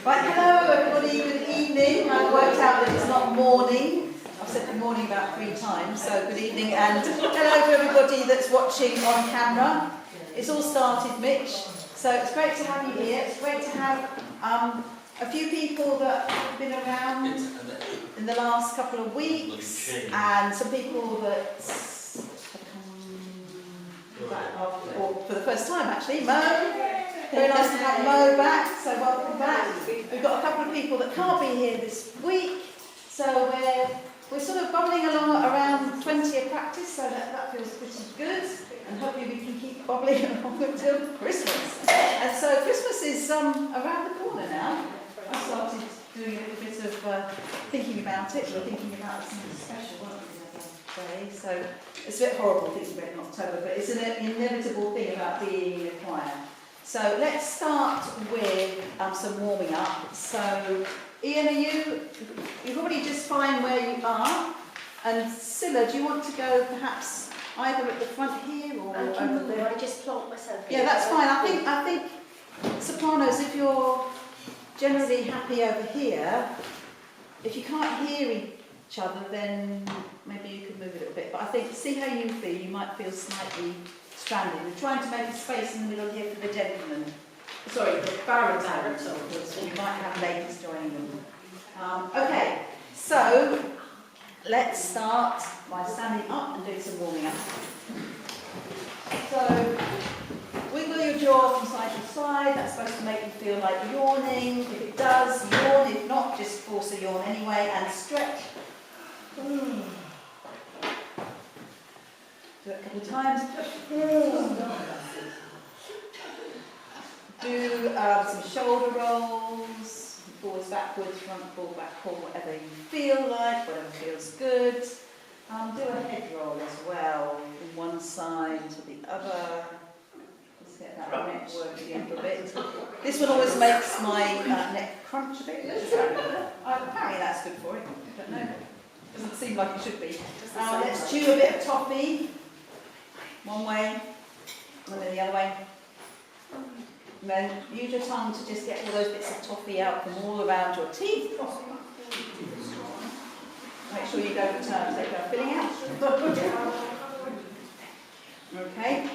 Right, hello everybody, good evening. I've worked out that it's not morning. I've said good morning about 3 times, so good evening, and hello to everybody that's watching on camera. It's all started, Mitch, so it's great to have you here. It's great to have a few people that have been around in the last couple of weeks, and some people that for the first time actually. Mo, very nice to have Mo back, so welcome back. We've got a couple of people that can't be here this week, so we're sort of bubbling along at around 20 a practice, so that feels pretty good, and hopefully we can keep bubbling along until Christmas. And so Christmas is around the corner now. I started doing a little bit of thinking about it. We're thinking about something special, weren't we, the other day? So it's a bit horrible thinking about it in October, but it's an inevitable thing about being in a choir. So let's start with some warming up. So Ian, you've already just find where you are, and Scylla, do you want to go perhaps either at the front here or over there? I just plonk myself in. Yeah, that's fine. I think sopranos, if you're generally happy over here, if you can't hear each other, then maybe you could move a little bit. But I think, see how you feel. You might feel slightly stranded. We're trying to make a space in the middle here for the gentlemen. Sorry, the baritone, because we might have ladies joining them. Okay, so let's start by standing up and doing some warming up. So wiggle your jaw from side to side. That's supposed to make you feel like yawning. If it does, yawn. If not, just force a yawn anyway and stretch. Do it a couple of times. Do some shoulder rolls, forwards, backwards, front, forward, back, pull, whatever you feel like, whatever feels good. Do a head roll as well, from one side to the other. Let's get that neck working a bit. This one always makes my neck crunch a bit. Apparently that's good for it, I don't know. Doesn't seem like it should be. Let's chew a bit of toffee. One way, and then the other way. And then use your tongue to just get all those bits of toffee out from all around your teeth. Make sure you go for turns, take that filling out. Okay.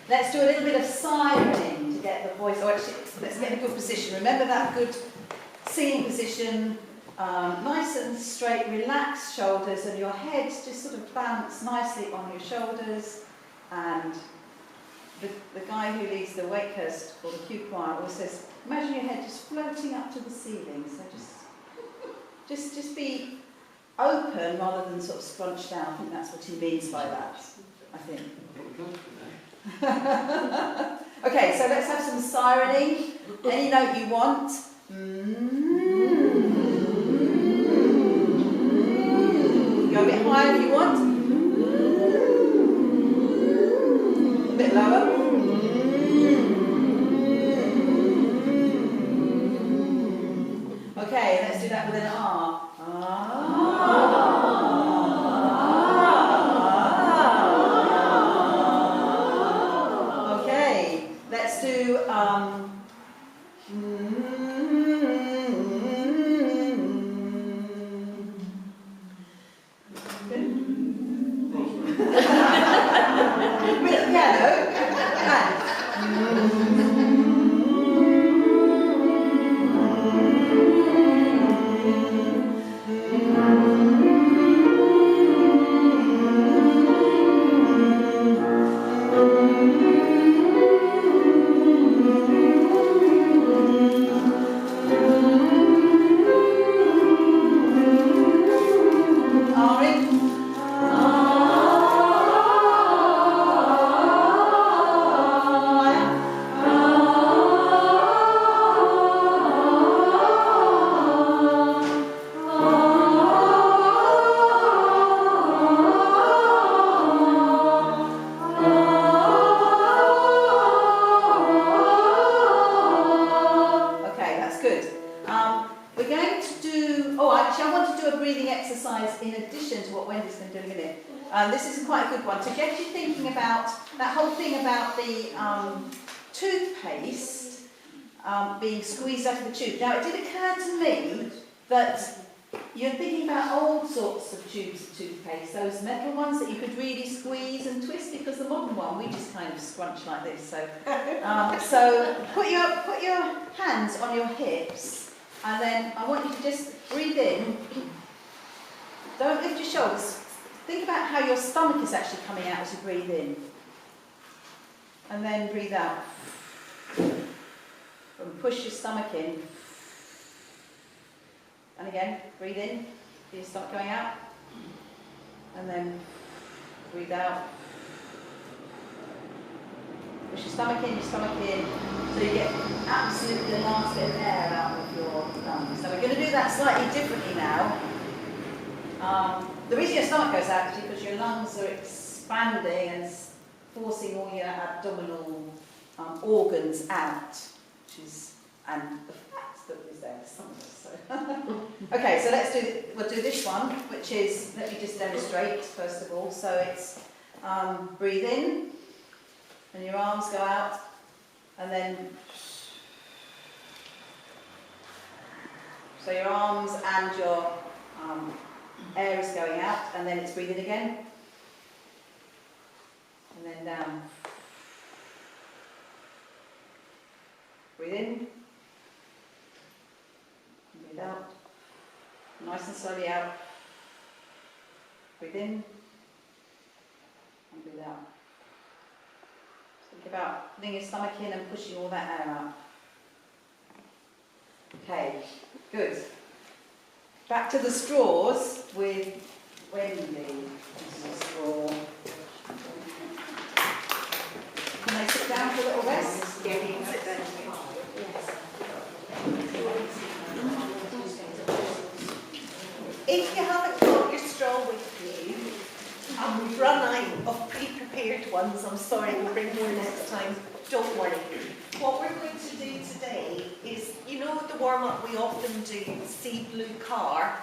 Let's do a little bit of sirening to get the voice. Oh, actually, let's get a good position. Remember that good singing position. Nice and straight, relaxed shoulders, and your head just sort of bounce nicely on your shoulders. And the guy who leads the Wakehurst or the Q choir always says, imagine your head just floating up to the ceiling. So just be open rather than sort of scrunched down. I think that's what he means by that, I think. Okay, so let's have some sirening. Any note you want. Go a bit higher if you want. A bit lower. Okay, let's do that with an R. Okay, let's do this is quite a good one to get you thinking about that whole thing about the toothpaste being squeezed out of the tube. Now, it did occur to me that you're thinking about old sorts of tubes of toothpaste, those metal ones that you could really squeeze and twist, because the modern one, we just kind of scrunch like this. So, so put your hands on your hips, and then I want you to just breathe in. Don't lift your shoulders. Think about how your stomach is actually coming out as you breathe in. And then breathe out. And push your stomach in. And again, breathe in. Feel your stomach going out. And then breathe out. Push your stomach in, so you get absolutely the last bit of air out of your lungs. So we're going to do that slightly differently now. The reason your stomach goes out is because your lungs are expanding and forcing all your abdominal organs out, and the fat that is there for some of us. So. Okay, so we'll do this one, which is, let me just demonstrate first of all. So it's breathe in, and your arms go out, and then so your arms and your air is going out, and then it's breathing again, and then down. Breathe in, and breathe out. Nice and slowly out. Breathe in, and breathe out. Think about putting your stomach in and pushing all that air out. Okay, good. Back to the straws with Wendy. This is a straw. Can they sit down for a little rest? Yeah, you can sit down. If you haven't got your straw with you, and we've run out of pre-prepared ones, I'm sorry, we'll bring more next time. Don't worry. What we're going to do today is, you know the warm-up we often do, sea blue car?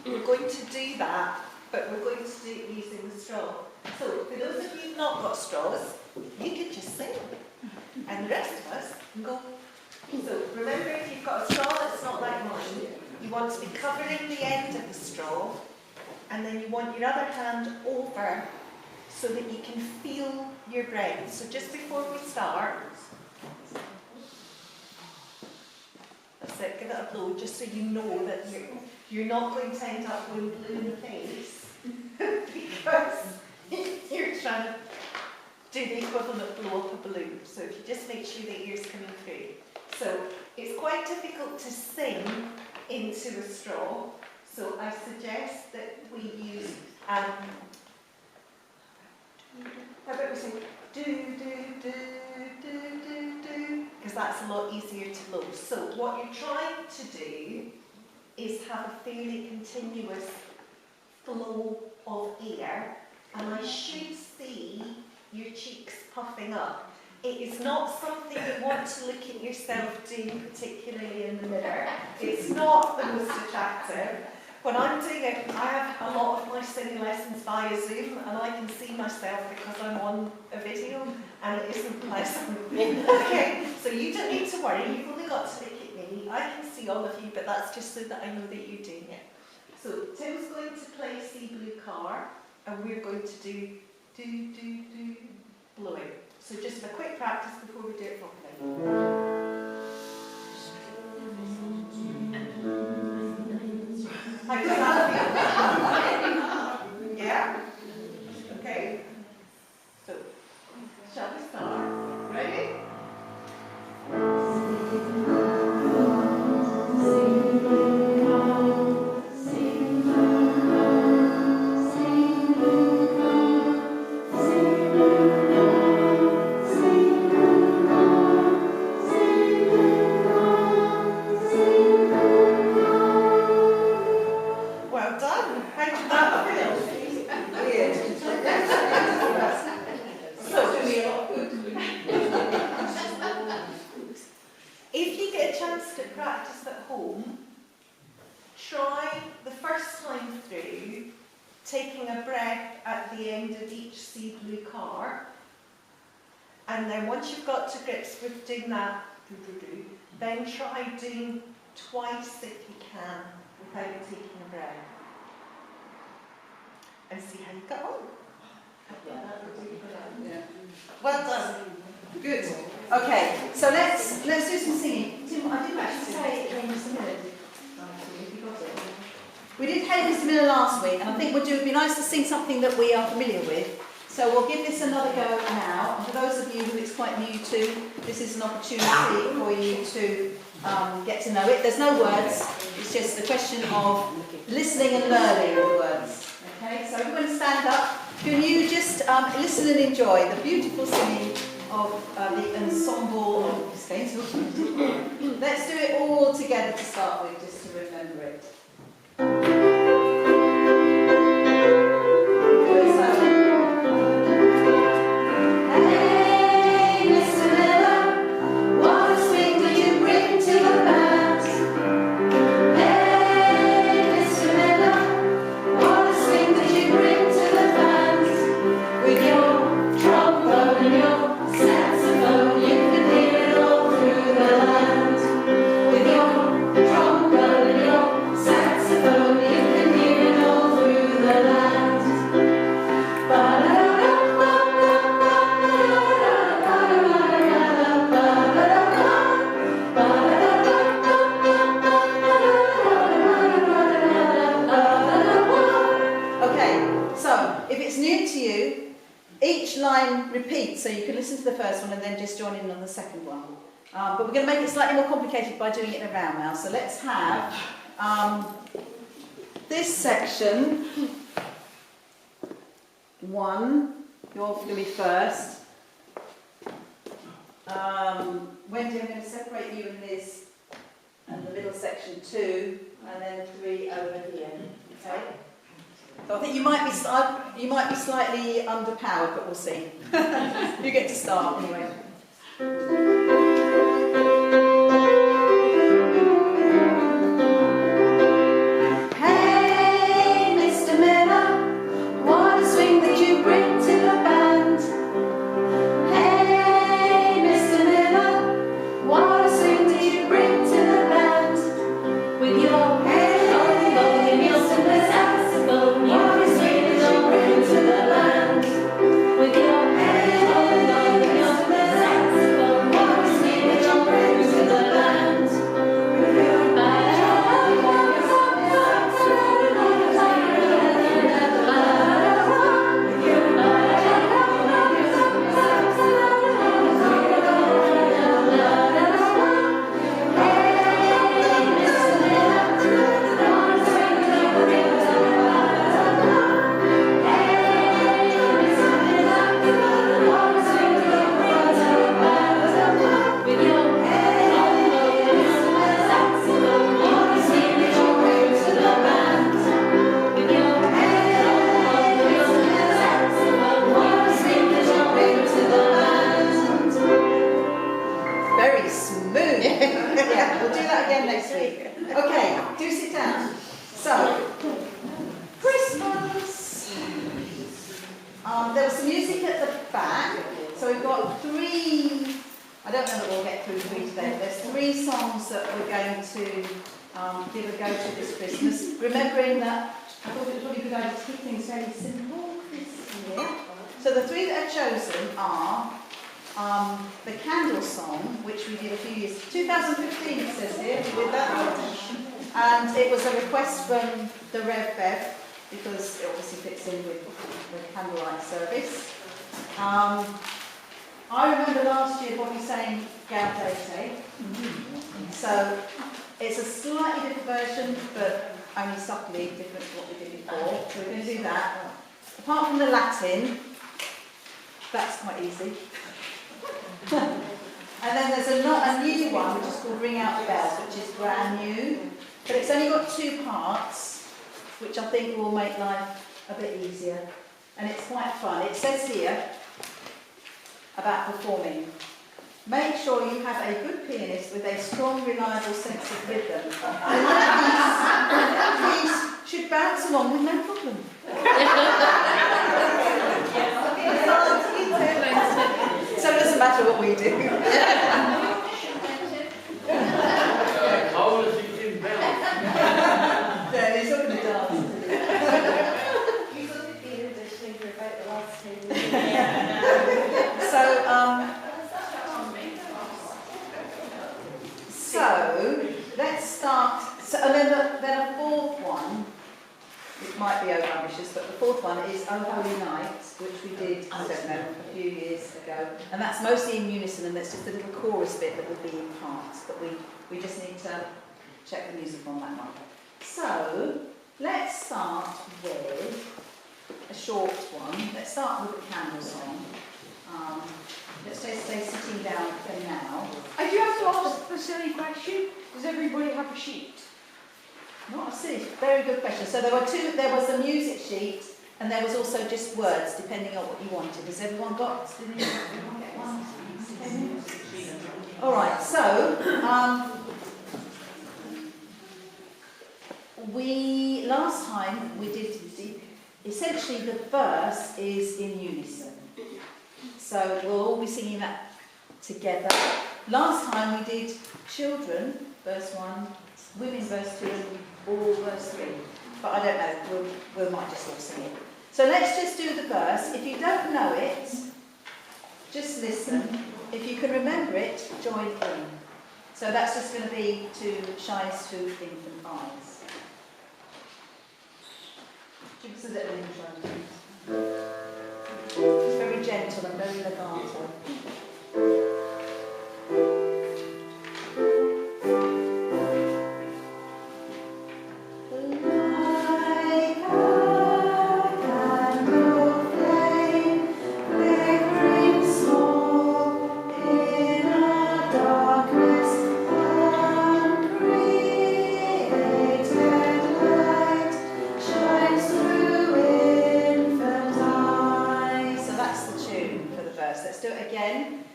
We're going to do that, but we're going to do it using the straw. So, for those of you who've not got straws, you could just sing. And the rest of us can go. So, remember, if you've got a straw that's not like mine, you want to be covering the end of the straw, and then you want your other hand over so that you can feel your breath. So just before we start, that's it, give it a blow, just so you know that you're not going to end up going blue in the face because you're trying to do the equivalent of blow up a balloon. So if you just make sure the air's coming through. So it's quite difficult to sing into a straw, so I suggest that we use how about we say do do do do do do, because that's a lot easier to blow. So what you're trying to do is have a fairly continuous flow of air, and I should see your cheeks puffing up. It is not something you want to look at yourself doing, particularly in the mirror. It's not the most attractive. When I'm doing it, I have a lot of my singing lessons via Zoom, and I can see myself because I'm on a video, and it isn't pleasant. Okay, so you don't need to worry. You've only got to look at me. I can see all of you, but that's just so that I know that you're doing it. So Tim's going to play Sea Blue Car, and we're going to do blowing. So just a quick practice before we do it properly. How does that feel? Yeah? Okay. So, shall we start? Ready? Well done. How did that feel? Weird. So, if you get a chance to practice at home, try the first time through taking a breath at the end of each Sea Blue Car, and then once you've got to grips with doing that then try doing twice if you can without taking a breath. And see how you go on. Well done. Good. Okay, so let's do some singing. Tim, I didn't actually say Hey Mr. Miller. We did Hey Mr. Miller last week, and I think it'd be nice to sing something that we are familiar with. So we'll give this another go now. And for those of you who it's quite new to, this is an opportunity for you to get to know it. There's no words. It's just a question of listening and learning the words. Okay, so everyone stand up. Can you just listen and enjoy the beautiful singing of the ensemble of Spain? Let's do it all together to start with, just to remember it. So you can listen to the first one and then just join in on the second one. But we're going to make it slightly more complicated by doing it in a round now. So let's have this section. One, you're going to be first. Wendy, I'm going to separate you and Liz, and the middle section 2, and then 3 over here. Okay? So I think you might be slightly underpowered, but we'll see. You get to start anyway. Hey, Mr. Miller, what a swing that you bring to the band. Hey, Mr. Miller, what a swing that you bring to the band. With your trombone and your saxophone, what a swing that you bring to the land. With your trombone and your saxophone, what a swing that you bring to the land. With your there was some music at the back, so we've got 3, I don't know that we'll get through 3 today, but there's 3 songs that we're going to give a go to this Christmas, remembering that I thought it was really good idea to keep things fairly simple this year. So the 3 that are chosen are the Candle Song, which we did a few years, 2015 it says here, we did that, and it was a request from the Rev Bev, because it obviously fits in with the candlelight service. I remember last year Bobby saying Gaudete, so it's a slightly different version, but only subtly different to what we did before, so we're going to do that. Apart from the Latin, that's quite easy. And then there's a new one, which is called Ring Out the Bells, which is brand new, but it's only got 2 parts, which I think will make life a bit easier. And it's quite fun. It says here about performing. Make sure you have a good pianist with a strong, reliable sense of rhythm. And these should bounce along with no problem. So it doesn't matter what we do. fourth one is Oh Holy Night, which we did, I don't know, a few years ago. And that's mostly in unison, and that's just a little chorus bit that will be in parts. But we just need to check the music on that one. So, let's start with a short one. Let's start with the candle song. Let's just stay sitting down for now. I do have to ask a silly question. Does everybody have a sheet? Not a silly, very good question. So there was a music sheet, and there was also just words, depending on what you wanted. Has everyone got? Did everyone get one? All right. So last time we did essentially the verse is in unison. So we'll all be singing that together. Last time we did children, verse 1, women, verse 2, and all verse 3. But I don't know, we might just all sing it. So let's just do the verse. If you don't know it, just listen. If you can remember it, join in. So that's just going to be to shines through infant eyes. Give us a little intro. It's very gentle and very legato.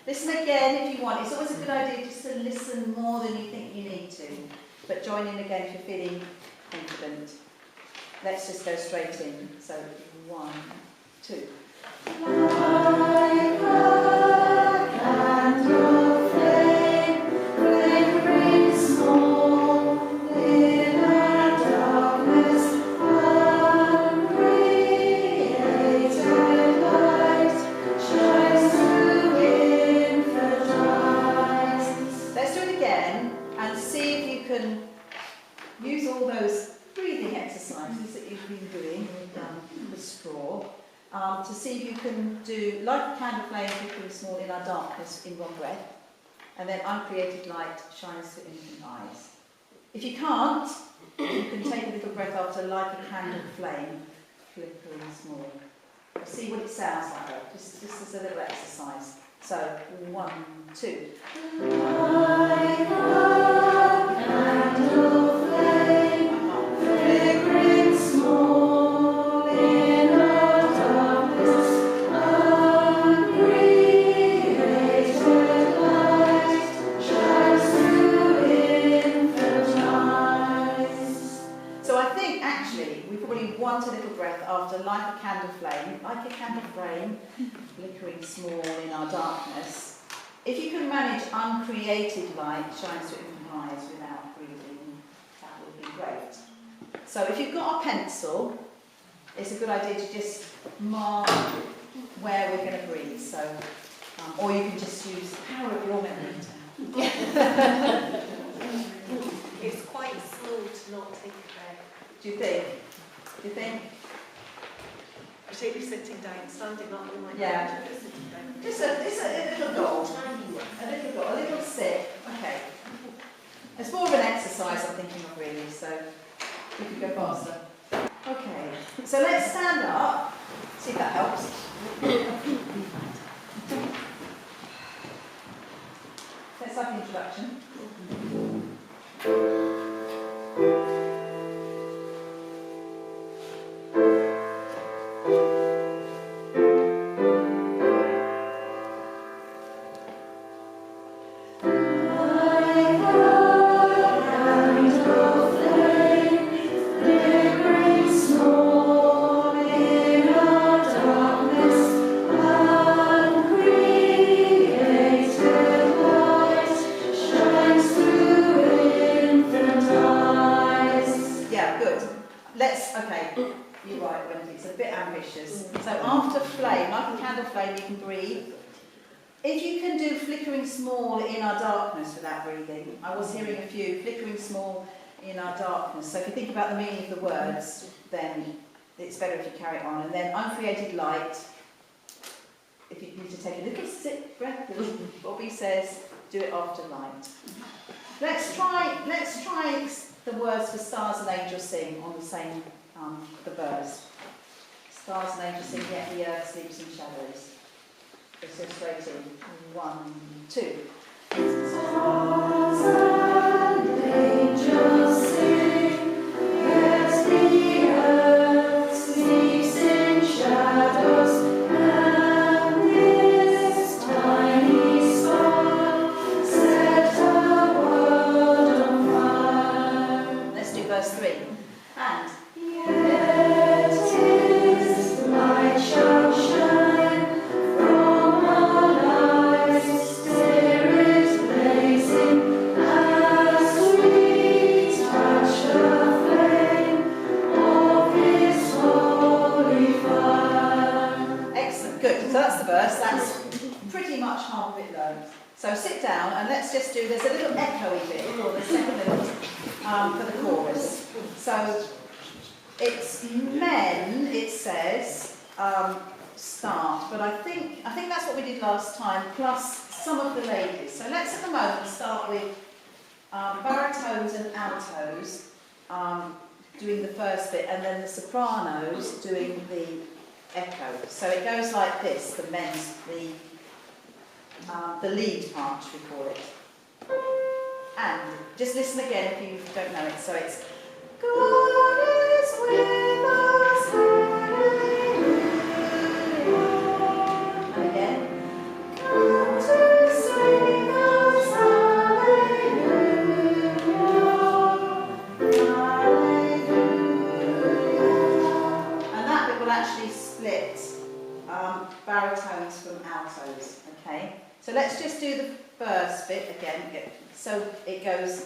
Listen again if you want. It's always a good idea just to listen more than you think you need to. But join in again if you're feeling confident. Let's just go straight in. So, 1, 2. Like a candle flame, flickering small in a darkness, uncreated light shines through infant eyes. Let's do it again and see if you can use all those breathing exercises that you've been doing with straw to see if you can do like a candle flame flickering small in our darkness in one breath, and then uncreated light shines through infant eyes. If you can't, you can take a little breath after like a candle flame flickering small. See what it sounds like, just as a little exercise. So 1, 2. Like a candle flame flickering small in a darkness, uncreated light shines through infant eyes. So I think actually we probably want a little breath after like a candle flame flickering small in our darkness. If you can manage uncreated light shines through infant eyes without breathing, that would be great. So if you've got a pencil, it's a good idea to just mark where we're going to breathe. So, or you can just use the power of your memory. It's quite slow to not take a breath. Do you think? Do you think? Particularly sitting down, standing up, you might Yeah. not sitting down. Just a little goal. A little sip. Okay. It's more of an exercise I'm thinking of really, so we can go faster. Okay. So let's stand up. See if that helps. Let's have the introduction. I was hearing a few, flickering small in our darkness. So if you think about the meaning of the words, then it's better if you carry it on. And then uncreated light, if you need to take a little sip breath, Bobby says, do it after light. Let's try the words for stars and angels sing on the same, the verse. Stars and angels sing, yet the earth sleeps in shadows. Let's go straight in. 1, 2. Stars and angels sing, yet the earth sleeps in shadows, and this tiny spark set our world on fire. Let's do verse 3. And yet His light shall shine from our lives, spirit blazing, as we touch the flame of His holy fire. Excellent, good. So that's the verse. That's pretty much half of it learned. So sit down and let's just do, there's a little echoey bit for the second little, for the chorus. So it's men, it says, start, but I think that's what we did last time, plus some of the ladies. So let's at the moment start with baritones and altos doing the first bit, and then the sopranos doing the echo. So it goes like this, the men's, the lead part, we call it. And just listen again if you don't know it. So it's God is with us, hallelujah. And again. Come to save us, hallelujah, hallelujah. And that bit will actually split baritones from altos, okay? So let's just do the first bit again. So it goes,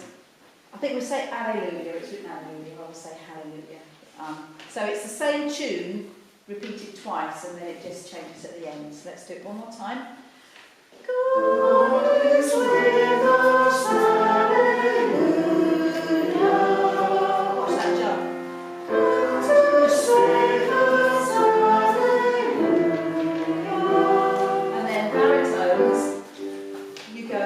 I think we say alleluia, it's written alleluia, I will say hallelujah. So it's the same tune, repeated twice, and then it just changes at the end. So let's do it one more time. God is with us, hallelujah. Watch that jump. God to save us, hallelujah. And then baritones, you go.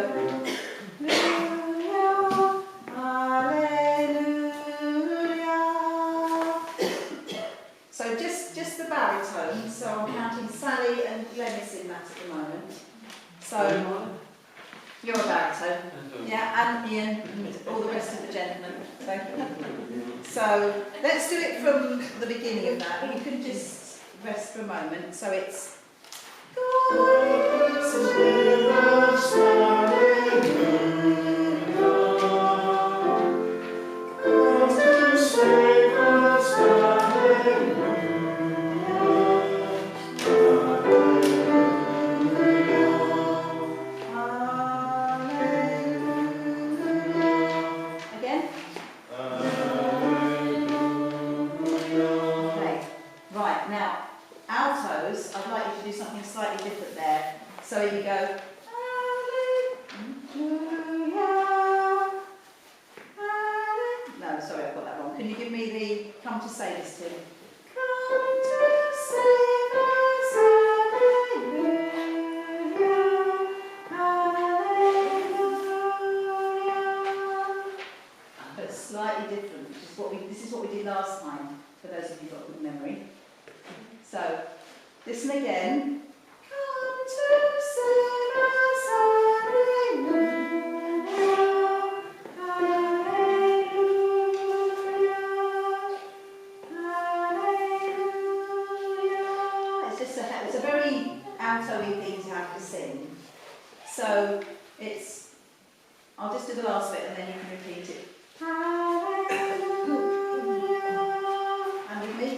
So just the baritone, so I'm counting Sally and Glennis in that at the moment. So you're a baritone, yeah, and Ian, and all the rest of the gentlemen. So let's do it from the beginning of that. You can just rest for a moment. So it's God is with us, hallelujah. God to save us, hallelujah. Again? Okay. Right, now, altos, I'd like you to do something slightly different there. So you go, hallelujah. No, sorry, I've got that wrong. Can you give me the come to save us, Tim? Come to save us, hallelujah, hallelujah. But it's slightly different, which is this is what we did last time, for those of you who've got good memory. So, listen again. Come to save us, hallelujah, hallelujah, hallelujah. It's a very alto-y thing to have to sing. So it's, I'll just do the last bit and then you can repeat it. Hallelujah. And with me.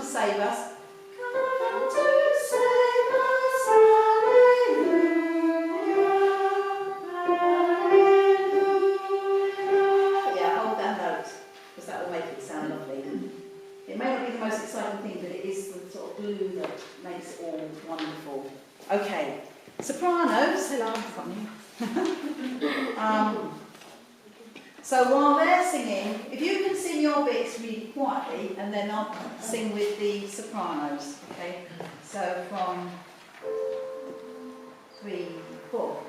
Save us. Come to save us, hallelujah, hallelujah. Yeah, hold that note, because that will make it sound lovely. It may not be the most exciting thing, but it is the sort of glue that makes it all wonderful. Okay, Sopranos. So while they're singing, if you can sing your bits really quietly, and then I'll sing with the sopranos, okay? So from 3, 4.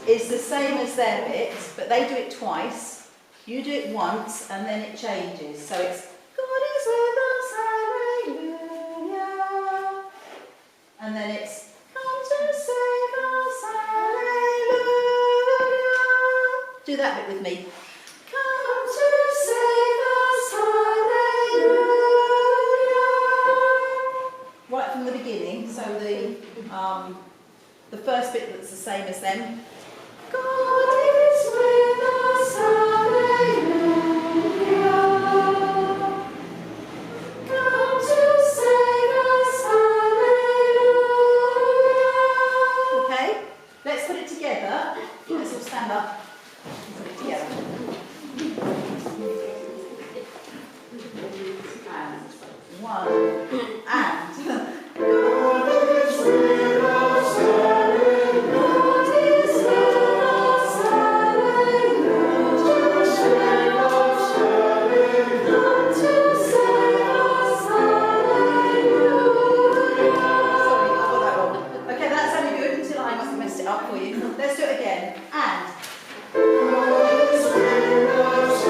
Is the same as their bit, but they do it twice. You do it once, and then it changes. So it's God is with us, hallelujah. And then it's come to save us, hallelujah. Do that bit with me. Come to save us, hallelujah. Right from the beginning. So the first bit that's the same as them. God is with us, hallelujah. Come to save us, hallelujah. Okay, let's put it together. Let's all stand up and put it together. And 1, and. God is with us, up for you. Let's do it again. And. God is with us,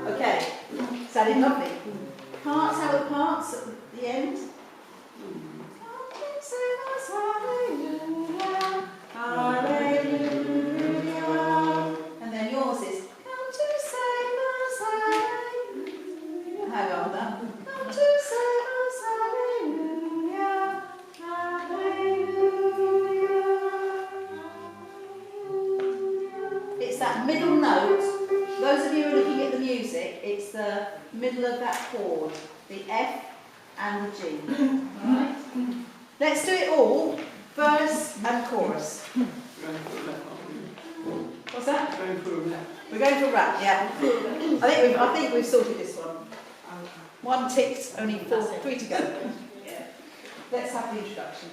okay, sounded lovely. Parts, how are the parts at the end? God is with us, hallelujah, hallelujah. And then yours is come to save us, hallelujah. Hang on, that. Come to save us, hallelujah, hallelujah. It's that middle note. Those of you who are looking at the music, it's the middle of that chord, the F and the G. Right? Let's do it all, verse and chorus. What's that? We're going for rap, yeah. I think we've sorted this one. One ticked, only 3 to go. Yeah. Let's have the introduction.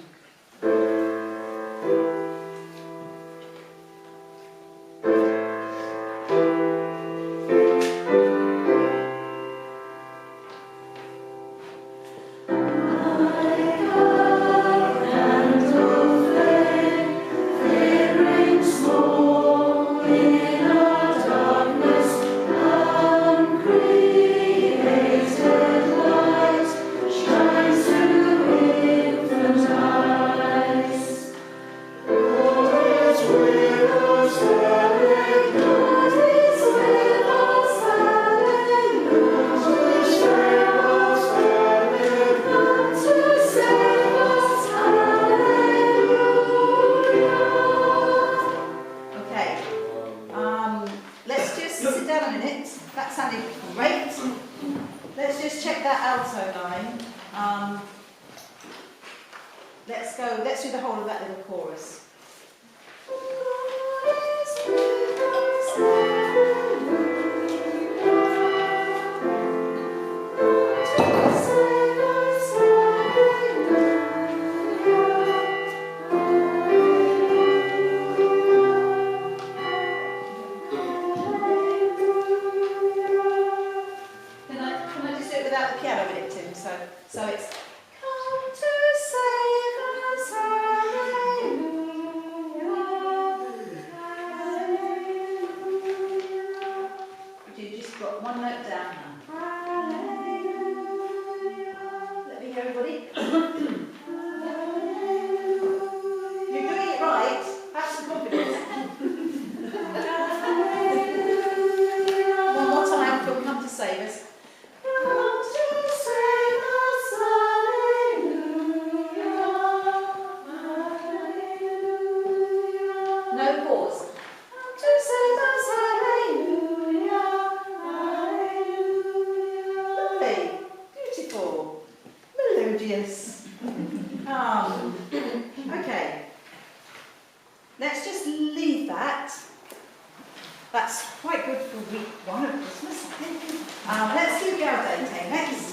Let's do the whole of that little chorus. Can I just do it without the piano in it, Tim? So it's come to save us, hallelujah. You just got one note down. Hallelujah. Let me hear everybody. You're doing it right. Have some confidence. One more time till we come to save us. Come to save us, hallelujah. of Christmas. Let's do Gaudete next.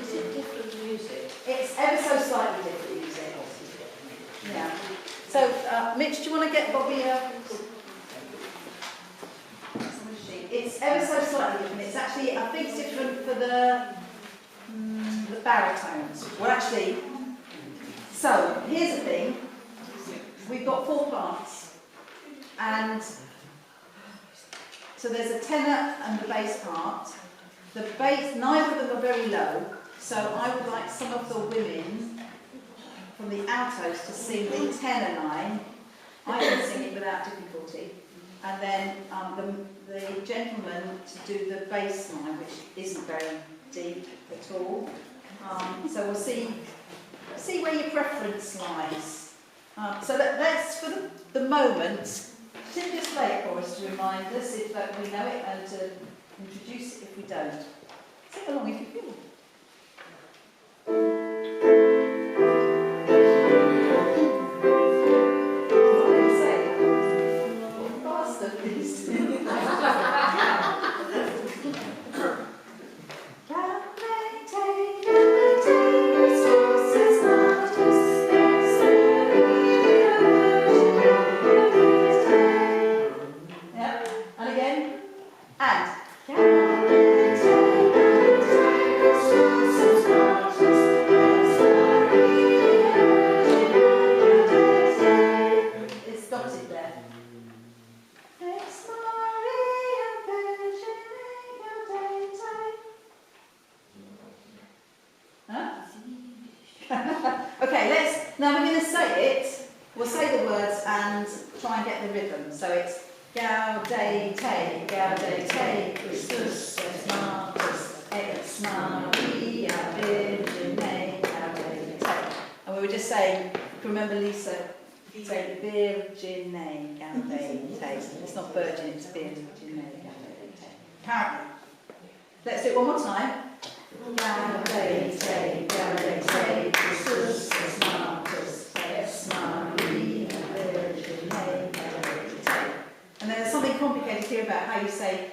Is it different music? It's ever so slightly different music. Yeah. So, Mitch, do you want to get Bobby a... It's ever so slightly different. It's actually, I think it's different for the baritones. Well, actually, so here's the thing. We've got 4 parts. And so there's a tenor and the bass part. The bass, neither of them are very low. So I would like some of the women from the altos to sing the tenor line. I can sing it without difficulty. And then the gentleman to do the bass line, which isn't very deep at all. So we'll see where your preference lies. So let's, for the moment, Tim just play it for us to remind us if we know it and to introduce it if we don't. Sing along if you feel. Now we're going to say it, we'll say the words and try and get the rhythm. So it's Gaudete, Gaudete, Christus, ex Martus, ex Maria, Virgine, Gaudete. And we were just saying, if you remember Lisa, say Virgine, Gaudete. It's not virgin, it's Virgine, Gaudete. Apparently. Let's do it one more time. Gaudete, Gaudete, Christus, ex Martus, ex Maria, Virgine, Gaudete. And then there's something complicated here about how you say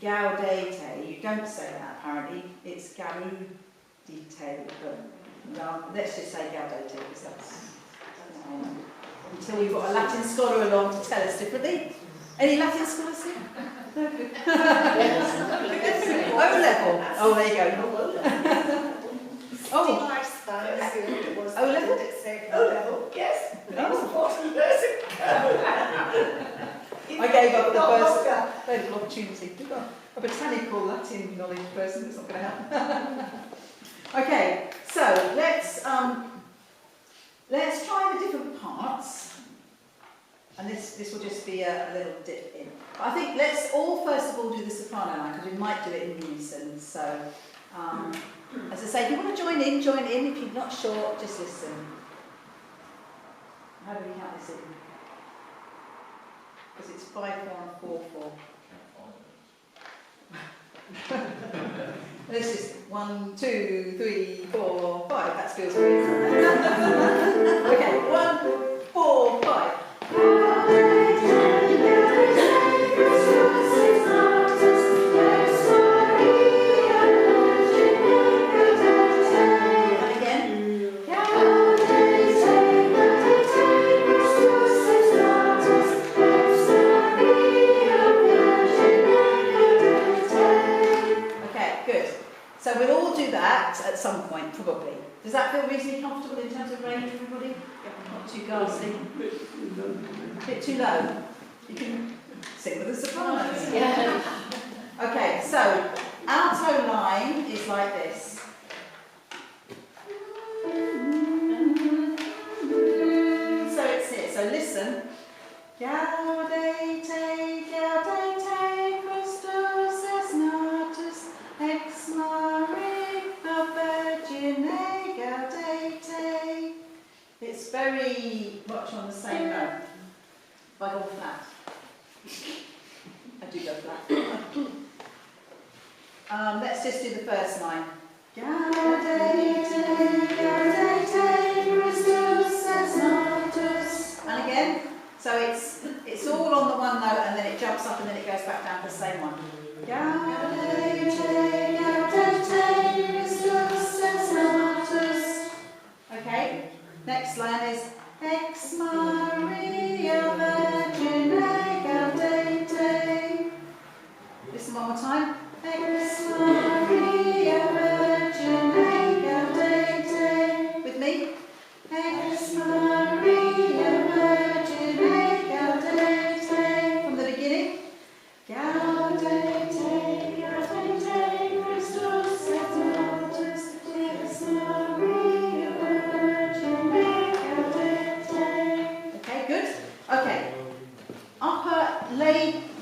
Gaudete. You don't say that apparently. It's Gaudete. But no, let's just say Gaudete because that's until we've got a Latin scholar along to tell us differently. Any Latin scholars here? No. O level. Oh, there you go. Oh. O level? O level, yes. I gave up the first opportunity. A botanical Latin knowledge person, it's not going to happen. Okay, so let's try the different parts. And this will just be a little dip in. But I think let's all first of all do the soprano line because we might do it in unison. So, as I say, if you want to join in, join in. If you're not sure, just listen. How do we count this in? Because it's 5, 4 and 4, 4. Let's just 1, 2, 3, 4, 5. That feels weird. Okay, 1, 4, 5. So we'll all do that at some point, probably. Does that feel reasonably comfortable in terms of range, everybody? Not too ghastly. A bit too low. You can sing with the sopranos. Yeah. Okay, so alto line is like this. So it's here. So listen. Gaudete, Gaudete, Christus es natus, ex Maria Virgine, Gaudete. It's very much on the same note. If I go flat. I do go flat. Let's just do the first line. Gaudete, Gaudete, Christus es natus. And again. So it's all on the one note and then it jumps up and then it goes back down to the same one. Gaudete, gaudete, Christus et natus. Okay, next line is Ex Maria Virgine Gaudete. Listen one more time. Ex Maria Virgine Gaudete. With me? Ex Maria Virgine Gaudete. From the beginning. Gaudete, gaudete, Christus et natus. Ex Maria Virgine Gaudete. Okay, good. Okay.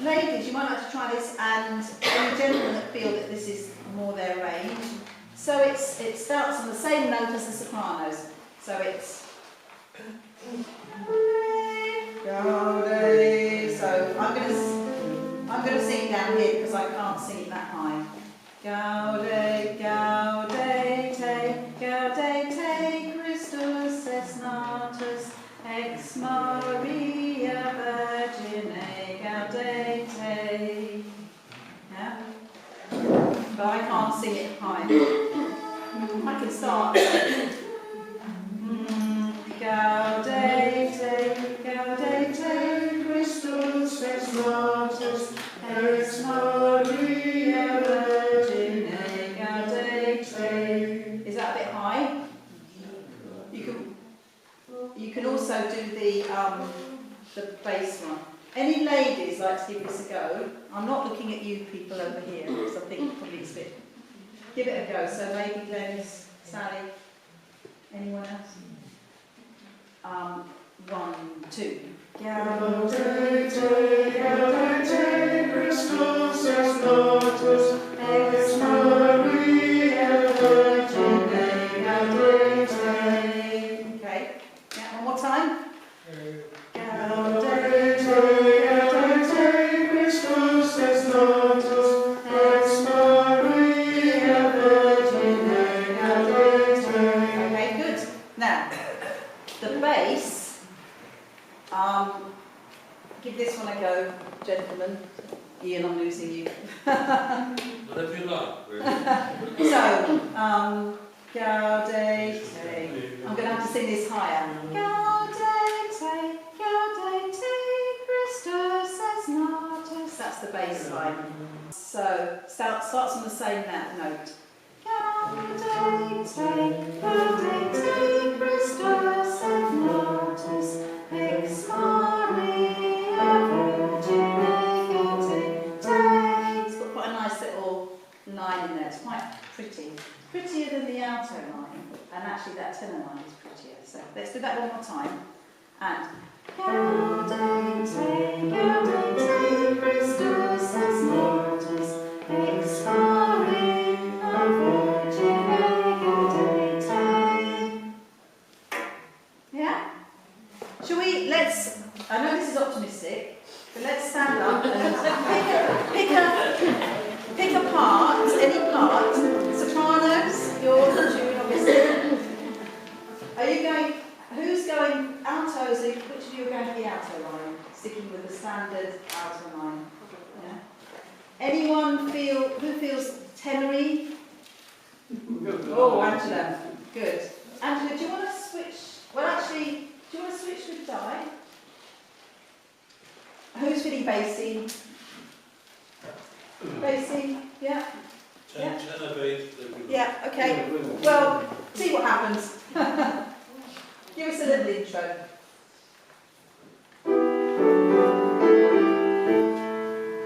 Ladies, you might like to try this, and any gentlemen that feel that this is more their range. So it starts on the same note as the sopranos. So it's Gaudete. So I'm gonna sing it down here because I can't sing it that high. Gaudete, gaudete, gaudete, Christus et natus, ex Maria Virgine Gaudete. Yeah? But I can't sing it high. I can start. Gaudete, gaudete, Christus et natus, ex Maria Virgine Gaudete. Is that a bit high? You can also do the bass one. Any ladies like to give this a go? I'm not looking at you people over here because I think probably it's a bit. Give it a go. So maybe Glenys, Sally, anyone else? 1, 2. Gaudete, gaudete, Christus et natus, ex Maria Virgine Gaudete. Okay. Yeah, one more time. Gaudete, gaudete, Christus et natus, ex Maria Virgine Gaudete. Okay, good. Now, the bass. Give this one a go, gentlemen. Ian, I'm losing you. Whatever you like, really. So, Gaudete. I'm going to have to sing this higher. Gaudete, gaudete, Christus et natus. That's the bass line. So, starts on the same note. Gaudete, gaudete, Christus et natus, ex Maria Virgine Gaudete. It's got quite a nice little line in there. It's quite pretty. Prettier than the alto line, and actually that tenor line is prettier. So let's do that one more time. And Gaudete, gaudete, Christus et natus, ex Maria Virgine Gaudete. Yeah? Shall we, I know this is optimistic, but let's stand up and pick a part, any part. Sopranos, yours, tune, obviously. Are you going, who's going altos? Which of you are going to the alto line? Sticking with the standard alto line. Yeah. Anyone who feels tenory? Oh, Angela. Good. Angela, do you want to switch? Well, actually, do you want to switch with Di? Who's feeling bassy? Bassy, yeah. Tenor bass. Yeah, okay. Well, see what happens. Give us a little intro.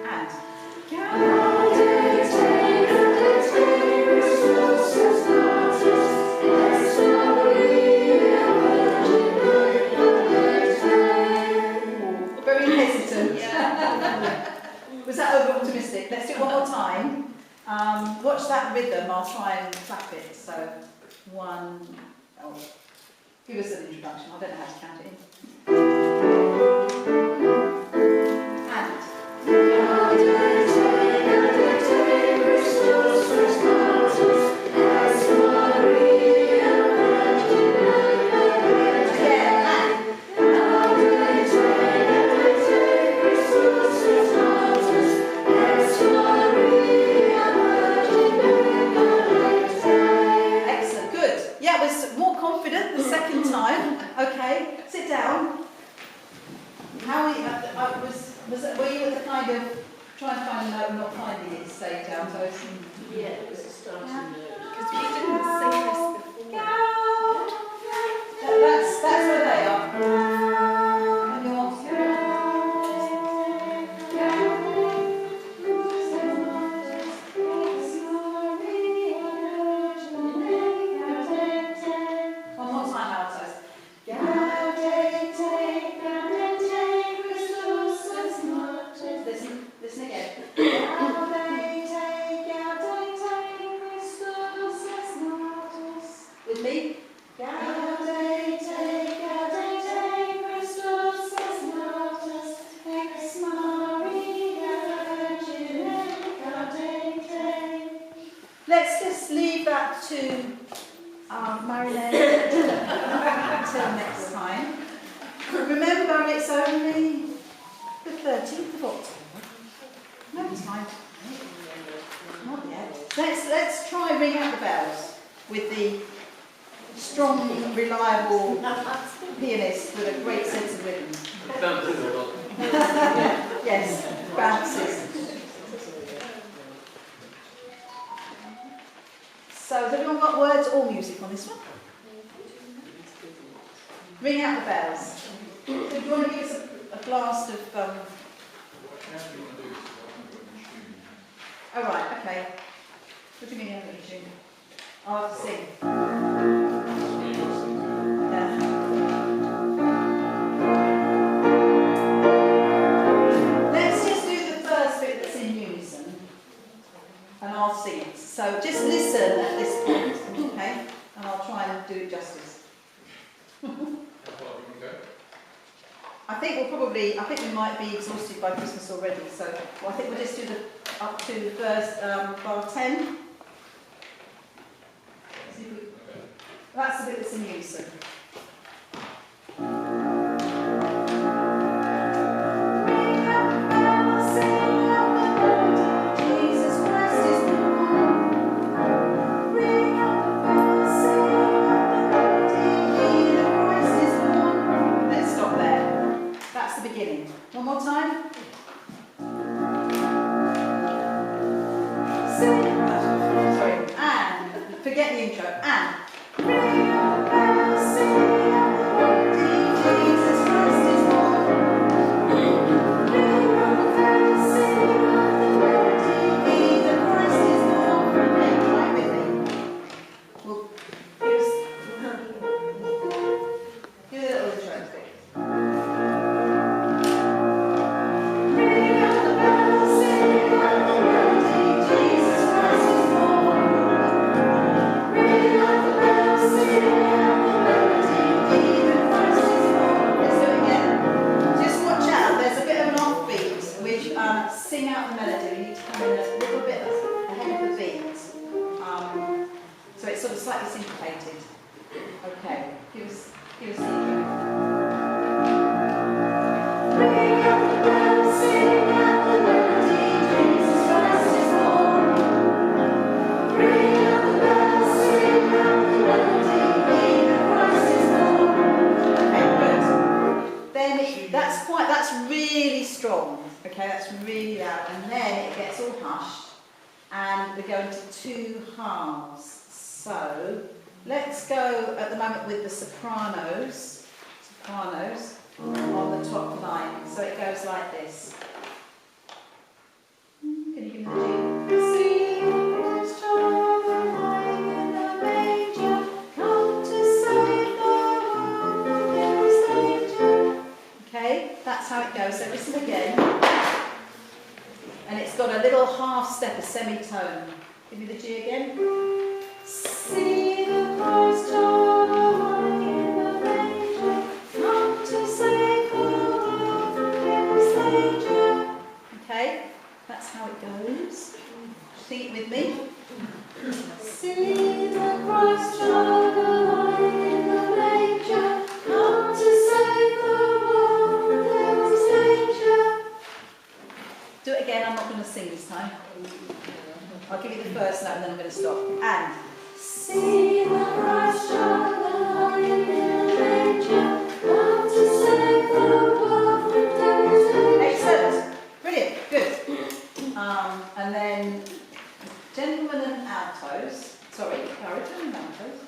And very hesitant. Yeah. Was that over optimistic? Let's do it one more time. Watch that rhythm, I'll try and clap it. So, 1, give us an introduction, I don't know how to count it in. And. Yeah, and. kind of trying to find a note and not finding it stage down. So it's Yeah, it was a starting note. Because we didn't sing this before. that's where they are. And you're one more time, altos. Listen again. With me. Let's just leave that to Marilyn until next time. Remember, it's only the 13th of October. No, it's fine. Not yet. Let's try ring out the bells with the strong, reliable pianist with a great sense of rhythm. Yes, bounces. So has everyone got words or music on this one? Ring out the bells. Do you want to give us a blast of... Oh right, okay. What do you mean you haven't tune? I'll have to sing. Yeah. Let's just do the first bit that's in unison. And I'll sing it. So just listen at this point, okay? And I'll try and do it justice. I think we might be exhausted by Christmas already, so I think we'll just do up to the first bar 10. That's the bit that's in unison. One more time. Sorry. And forget the intro. And ring out the bells, sing out the melody, Jesus Christ is born. Ring out the bells, sing out the melody, Jesus Christ is born. Okay, right with me. Well, here's a little intro. Sing out the melody, we need to come in a little bit ahead of the beat. So it's sort of slightly syncopated. Okay, give us the intro. Ring out the bells, sing out the melody, Jesus Christ is born. Ring out the bells, sing out the melody, Jesus Christ is born. Okay, good. Then that's really strong. Okay, that's really loud, and then it gets all hushed, and we go into two halves. So let's go at the moment with the sopranos on the top line. So it goes like this. Can you give me the G? See Christ child lying in the manger, come to save the world from his danger. Okay, that's how it goes. So listen again. And it's got a little half step, a semitone. Give me the G again. See the Christ child lying in the manger, come to save the world from his danger. Okay, that's how it goes. Sing it with me. See the Christ child lying in the manger, come to save the world from his danger. Do it again, I'm not going to sing this time. I'll give you the first note and then I'm going to stop. And see the Christ child lying in the manger, come to save the world from devil's danger. Excellent. Brilliant. And then gentlemen and altos. Sorry, baritone and altos.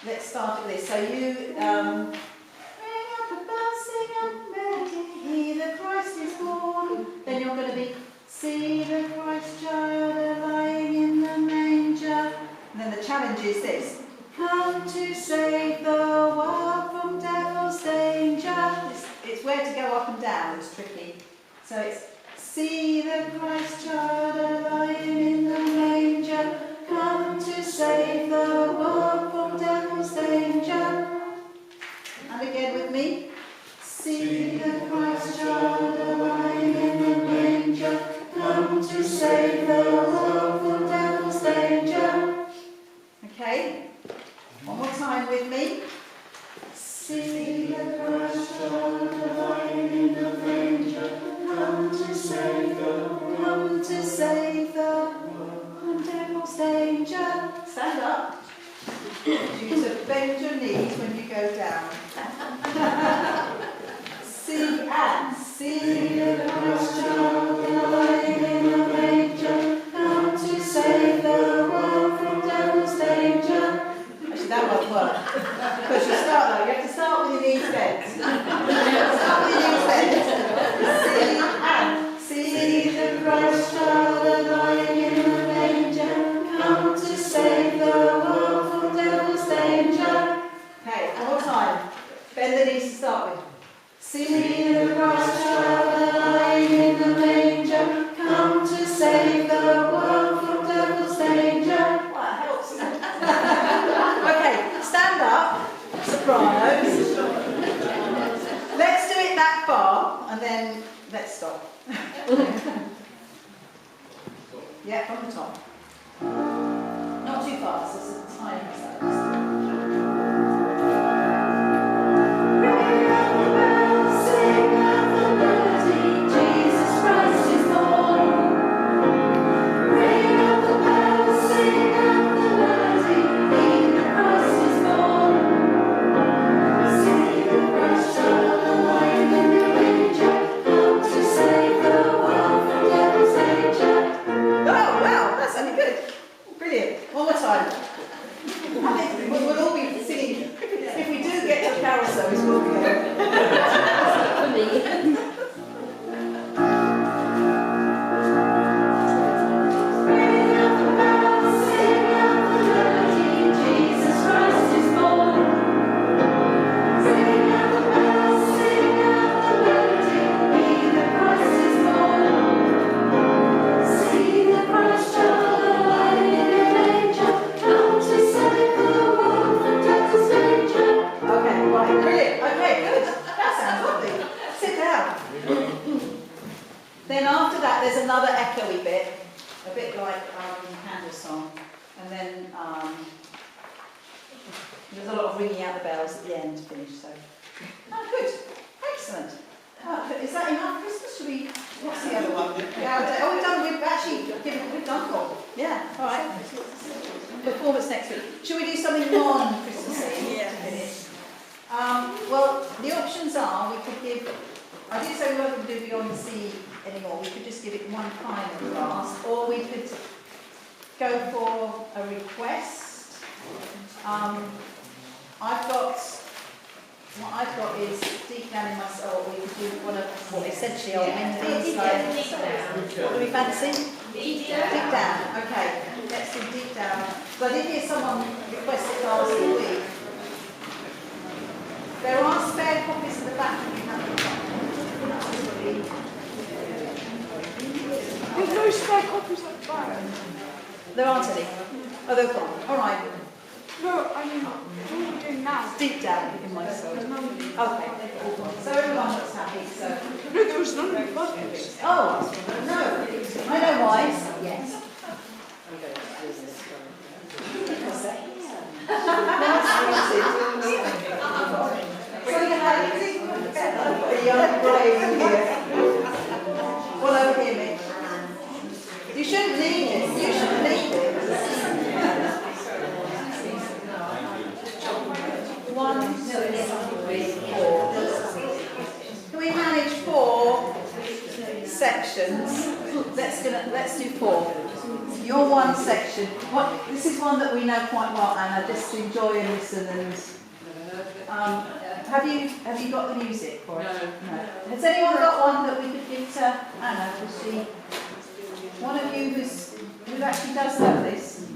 Let's start with this. So you ring up a bell, sing up melody, hear the Christ is born. Then you're going to be see the Christ child lying in the manger. And then the challenge is this: come to save the world from devil's danger. It's where to go up and down. It's tricky. So it's see the Christ child lying in the manger. Come to save the world from devil's danger. And again with me. See the Christ child lying in the manger. Come to save the world from devil's danger. Okay. One more time with me. See the Christ child lying in the manger. Come to save the from devil's danger. Stand up. You to bend your knees when you go down. See the Christ child lying in the manger. Come to save the world from devil's danger. Actually, that won't work. Because you have to start with your knees bent. Start with your knees bent. See the Christ child lying in the manger. Come to save the world from devil's danger. Okay, one more time. Bend the knees to start with. See the Christ child lying in the manger. Come to save the world from devil's danger. Well, that helps. Okay, stand up. Sopranos. Let's do it that far and then let's stop. Yeah, from the top. Not too fast, it's a tiny size. We'll all be singing. If we do get to carol service, we'll be there. For me. Then after that, there's another echoey bit, a bit like Handel's song, and then there's a lot of ringing out the bells at the end to finish. So, good, excellent. Is that enough Christmas? Should we? What's the other one? Yeah, we've done. We've done four. Yeah, all right. Performance next week. Should we do something non-Christmassy to finish? Well, the options are we could give. I did say we weren't going to do Beyond the Sea anymore. We could just give it one final class, or we could go for a request. What I've got is deep down in my soul. We could do one of what essentially are things like. What do we fancy? Deep down. Okay, let's do deep down. So I did hear someone request it last week. There are spare copies at the back if you haven't. There's no spare copies at the back. There aren't any. Oh, they're gone. All right. No, I mean, what are we doing now? Deep down in my soul. There's none. Okay, they've all gone. So everyone looks happy. So. No, there was none of the buttons. Oh, no. I know why. Yes. So you had a young brave here. Well, over here, Mick. You shouldn't need it. You shouldn't need it. 1, 2, 3, 4. Can we manage 4 sets? sections. Let's do 4. Your one section. This is one that we know quite well, Anna. Just enjoy and listen. And have you got the music for it? No. Has anyone got one that we could give to Anna? Was she one of you who actually does know this?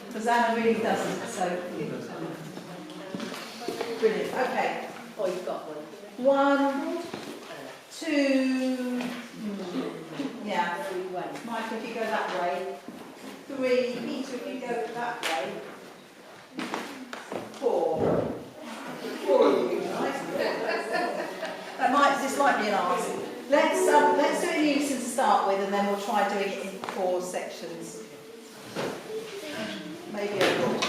Because Anna really doesn't. So brilliant. Okay. Oh, you've got one. 1, 2. Yeah. One. Mike, if you go that way. 3. Peter, if you go that way. 4. 4 of you, right? This might be an answer. Let's do it in unison to start with, and then we'll try doing it in 4 sections. Maybe a 4.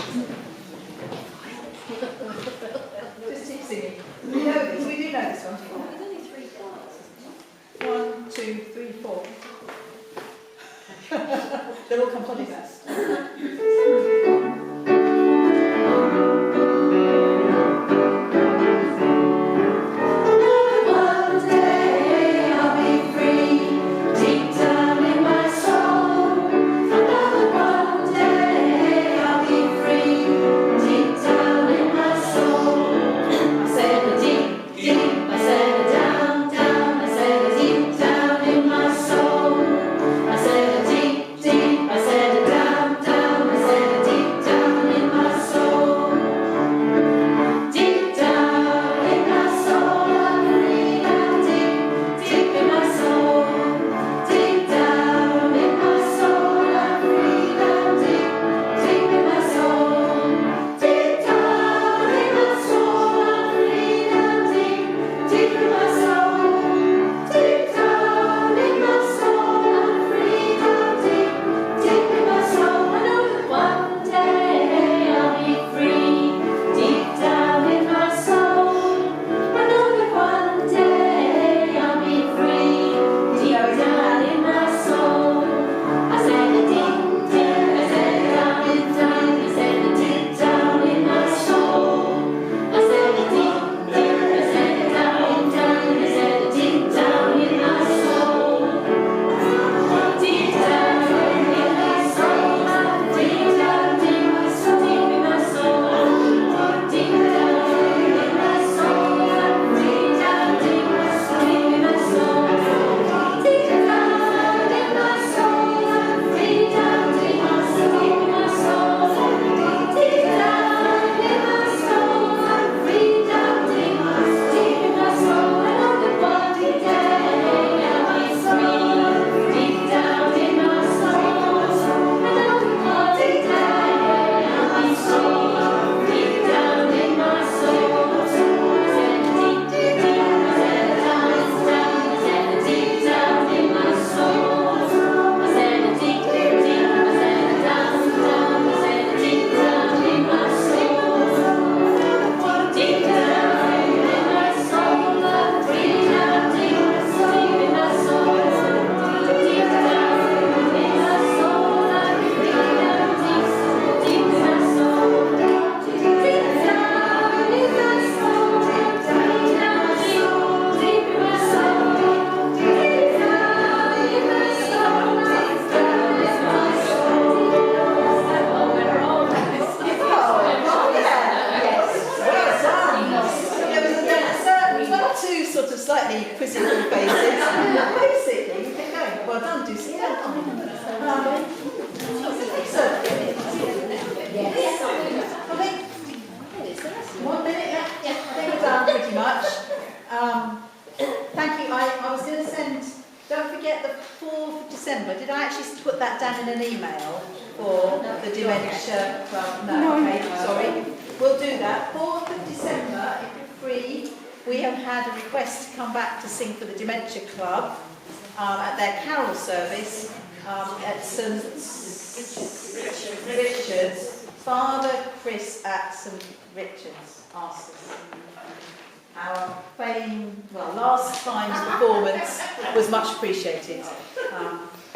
Just keep singing. We know this. We do know this one. There's only 3 parts. 1, 2, 3, 4. They'll all come funny fast. At their carol service at St Richard's. Father Chris at St Richard's asked us. Our last time's performance was much appreciated.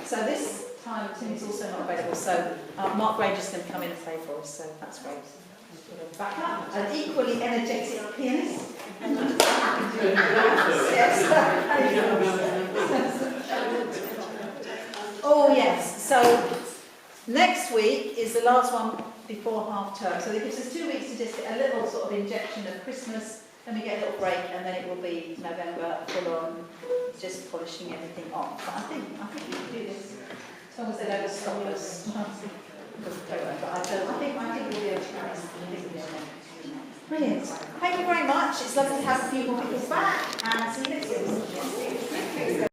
So this time Tim is also not available, so Mark Granger's going to come in and play for us, so that's great. Back up. An equally energetic pianist. Oh yes, so next week is the last one before half term, so it gives us 2 weeks to just get a little sort of injection of Christmas, then we get a little break, and then it will be November full on, just polishing everything off. But I think we can do this, as long as they don't stop us. But I think we'll be able to carry this. Brilliant. Thank you very much. It's lovely to have a few more people back, and see you next week.